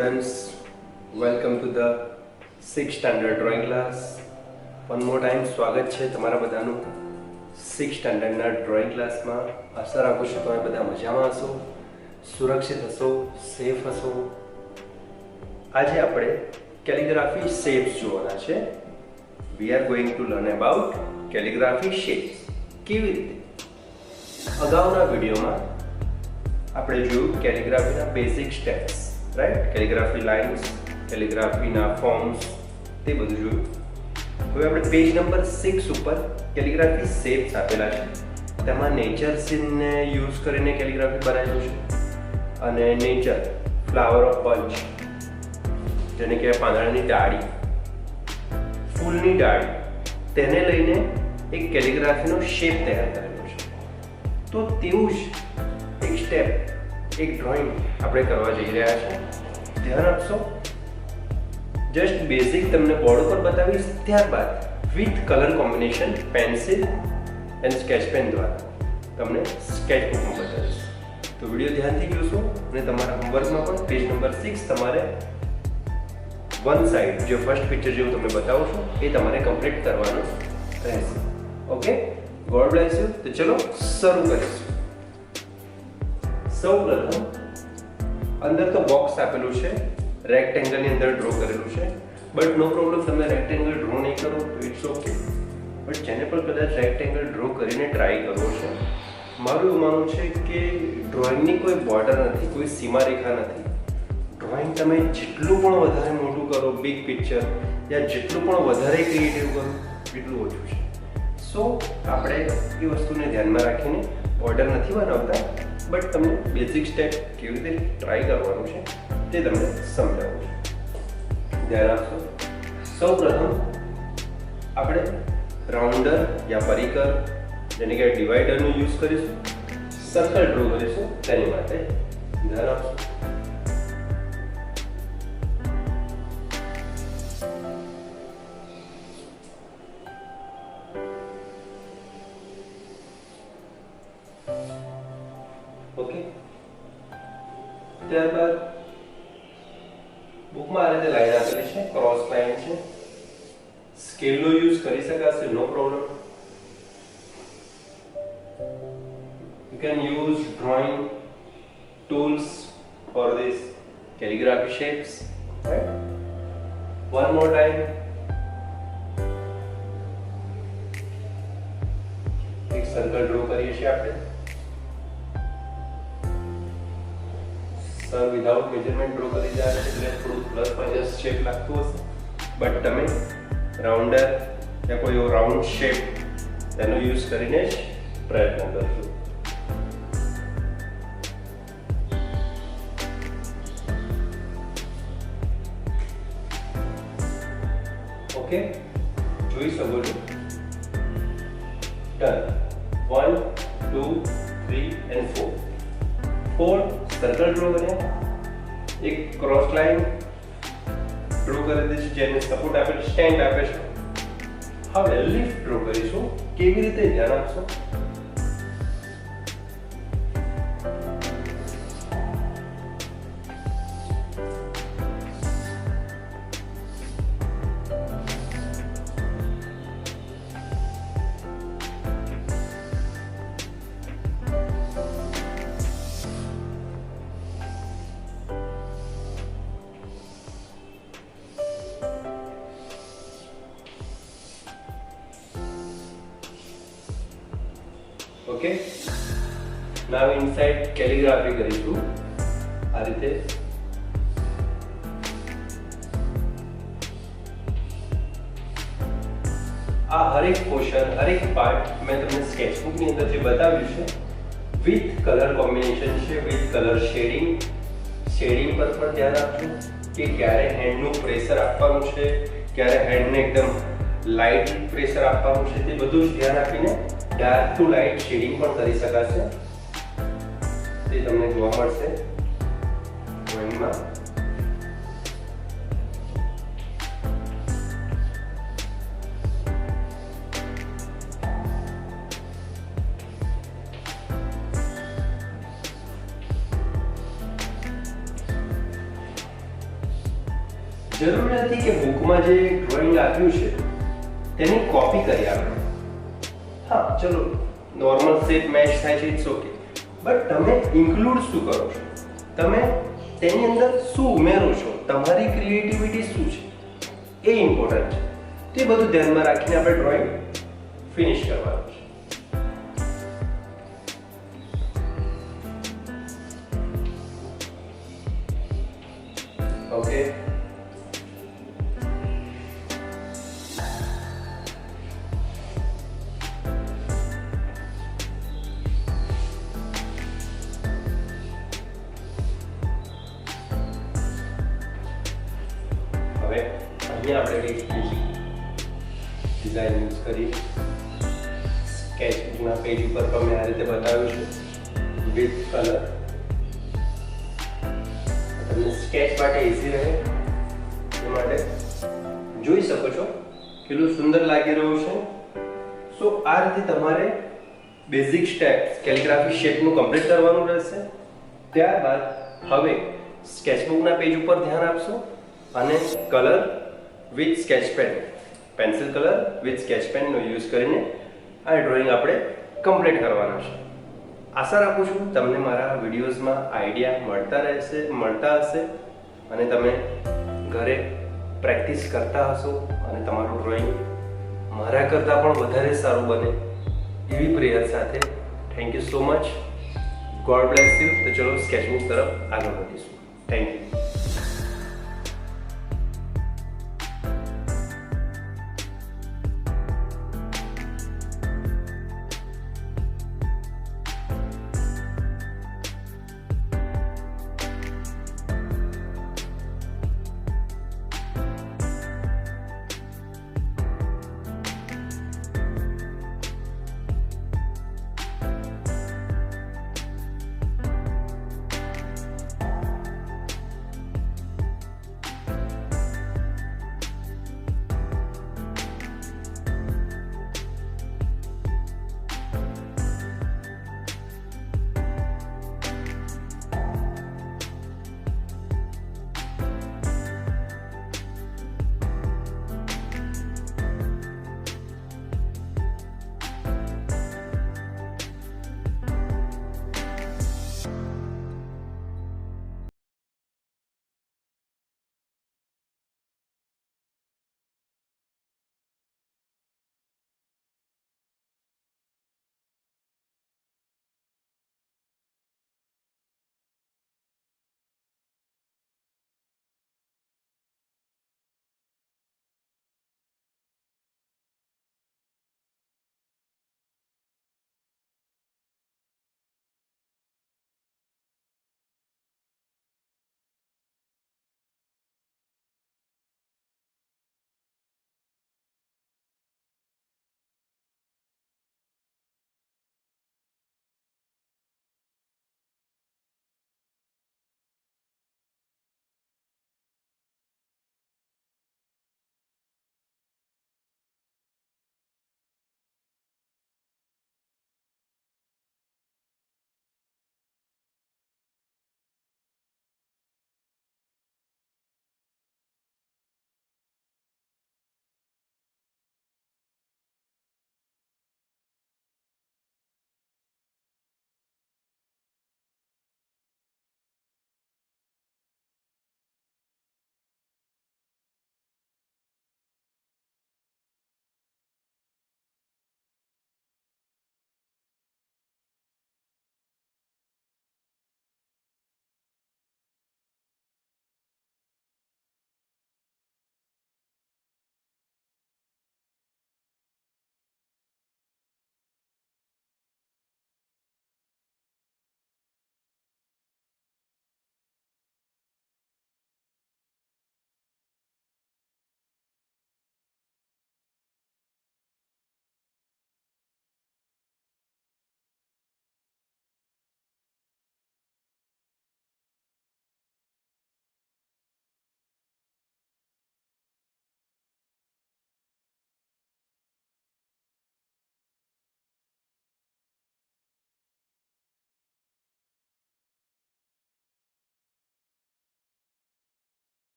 students, welcome to the 6th standard drawing class. One more time સ્વાગત છે તમારા બધાનું 6th standard ના ડ્રોઈંગ ક્લાસમાં. આશા રાખું છું તમે બધા મજામાં હશો, સુરક્ષિત હશો, સેફ હશો. આજે આપણે કેલિગ્રાફી શેપ્સ જોવાના છે. We are going to learn about calligraphy shapes. કેવી રીતે? અગાઉના વિડીયોમાં આપણે જોયું કેલિગ્રાફીના basic steps, right? Calligraphy lines, કેલિગ્રાફીના ફોર્મ્સ, તે બધું જોયું. હવે આપણે પેજ નંબર 6 ઉપર કેલિગ્રાફી શેપ્સ આપેલા છે. તેમાં નેચર સીનને યુઝ કરીને કેલિગ્રાફી બનાવેલું છે. અને નેચર, ફ્લાવર ઓફ પંચ, જેને કહેવાય પાંદડાની ડાળી, ફૂલની ડાળી, તેને લઈને એક કેલિગ્રાફીનો શેપ તૈયાર કરેલો છે. તો તેવું જ એક સ્ટેપ, એક ડ્રોઈંગ આપણે કરવા જઈ રહ્યા છીએ. ધ્યાન આપશો. જસ્ટ બેઝિક તમને બોર્ડ ઉપર બતાવીશ, ત્યારબાદ with colour combination pencil and sketch pen દ્વારા તમને સ્કેચ બુકમાં બતાવીશ. તો વિડીયો ધ્યાનથી જોશો અને તમારા હોમવર્કમાં પણ પેજ નંબર 6 તમારે વન સાઈડ જે ફર્સ્ટ પિક્ચર જેવું તમે બતાવો છો એ તમારે કમ્પ્લીટ કરવાનું રહેશે. Okay, God bless you. તો ચલો શરૂ કરીશું. સૌ પ્રથમ અંદર તો બોક્સ આપેલું છે, રેક્ટેંગલની અંદર ડ્રો કરેલું છે. બટ નો પ્રોબ્લેમ, તમે રેક્ટેંગલ ડ્રો નહીં કરો તો ઇટ્સ ઓકે. બટ જેને પણ કદાચ રેક્ટેંગલ ડ્રો કરીને ટ્રાય કરવો છે, મારું એવું માનવું છે કે ડ્રોઈંગની કોઈ બોર્ડર નથી, કોઈ સીમારેખા નથી. ડ્રોઈંગ તમે જેટલું પણ વધારે મોટું કરો, બિગ પિક્ચર, યા જેટલું પણ વધારે ક્રિએટિવ કરો એટલું ઓછું છે. સો આપણે એ વસ્તુને ધ્યાનમાં રાખીને બોર્ડર નથી બનાવતા, બટ તમને બેઝિક સ્ટેપ કેવી રીતે ટ્રાય કરવાનું છે તે તમને સમજાવું છું. ધ્યાન આપશો. સૌ પ્રથમ આપણે રાઉન્ડર યા પરિકર, જેને કે ડિવાઈડરનો યુઝ કરીશું, સર્કલ ડ્રો કરીશું. તેની માટે ધ્યાન આપશો. ઓકે, ત્યારબાદ બુકમાં આ રીતે લાઈન આપેલી છે, ક્રોસ લાઈન છે. સ્કેલનો યુઝ કરી શકાશે, નો problem. You can use drawing tools for this calligraphy shapes, right? One more time. એક સર્કલ ડ્રો કરીએ છીએ આપણે. સર વિધાઉટ મેજરમેન્ટ ડ્રો કરી જાય છે એટલે થોડું પ્લસ માઇનસ શેપ લાગતું હશે, બટ તમે રાઉન્ડર યા કોઈ રાઉન્ડ શેપ તેનો યુઝ કરીને જ પ્રયત્ન કરજો. ઓકે, જોઈ શકો છો. ડન. 1 2 3 and 4 સર્કલ ડ્રો કર્યા. એક ક્રોસ લાઈન ડ્રો કરી દઈશું, જેને સપોર્ટ આપે છે, સ્ટેન્ડ આપે છે. હવે લિફ્ટ ડ્રો કરીશું. કેવી રીતે? ધ્યાન આપશો. ઓકે, નાવ ઇનસાઇડ કેલિગ્રાફી કરીશું આ રીતે. આ હરેક પોર્શન, હરેક પાર્ટ મેં તમને સ્કેચબુકની અંદર જે બતાવ્યું છે વિથ કલર કોમ્બિનેશન છે, વિથ કલર શેડિંગ. શેડિંગ પર પણ ધ્યાન આપજો કે ક્યારે હેન્ડનું પ્રેશર આપવાનું છે, ક્યારે હેન્ડને એકદમ લાઇટ પ્રેશર આપવાનું છે, તે બધું જ ધ્યાન આપીને ડાર્ક ટુ લાઇટ શેડિંગ પણ કરી શકાશે. તે તમને જોવા મળશે ડ્રોઈંગમાં. જરૂરી નથી કે બુકમાં જે ડ્રોઈંગ આપ્યું છે તેની કોપી કરી આપણે. હા ચલો નોર્મલ શેપ મેચ થાય છે ઇટ્સ ઓકે, બટ તમે ઇન્ક્લુડ શું કરો છો, તમે તેની અંદર શું ઉમેરો છો, તમારી ક્રિએટિવિટી શું છે એ ઇમ્પોર્ટન્ટ છે. તે બધું ધ્યાનમાં રાખીને આપણે ડ્રોઈંગ ફિનિશ કરવાનું છે. ઓકે, હવે અહીંયા આપણે કંઈક ડિઝાઇન યુઝ કરી સ્કેચબુકના પેજ ઉપર પણ મેં આ રીતે બતાવ્યું છે વિથ કલર. તમને સ્કેચ માટે ઈઝી રહે એ માટે જોઈ શકો છો કેટલું સુંદર લાગી રહ્યું છે. સો આ રીતે તમારે બેઝિક સ્ટેપ્સ કેલિગ્રાફી શેપનું કમ્પ્લીટ કરવાનું રહેશે. ત્યારબાદ હવે સ્કેચબુકના પેજ ઉપર ધ્યાન આપશો અને colour with sketch pen, pencil colour with sketch પેનનો યુઝ કરીને આ ડ્રોઈંગ આપણે કમ્પ્લીટ કરવાનું છે. આશા રાખું છું તમને મારા વિડીયોઝમાં આઈડિયા મળતા હશે અને તમે ઘરે પ્રેક્ટિસ કરતા હશો અને તમારું ડ્રોઈંગ મારા કરતાં પણ વધારે સારું બને એવી પ્રેયર સાથે. Thank you so much. God bless you. તો ચલો સ્કેચબુક તરફ આગળ વધીશું. Thank you.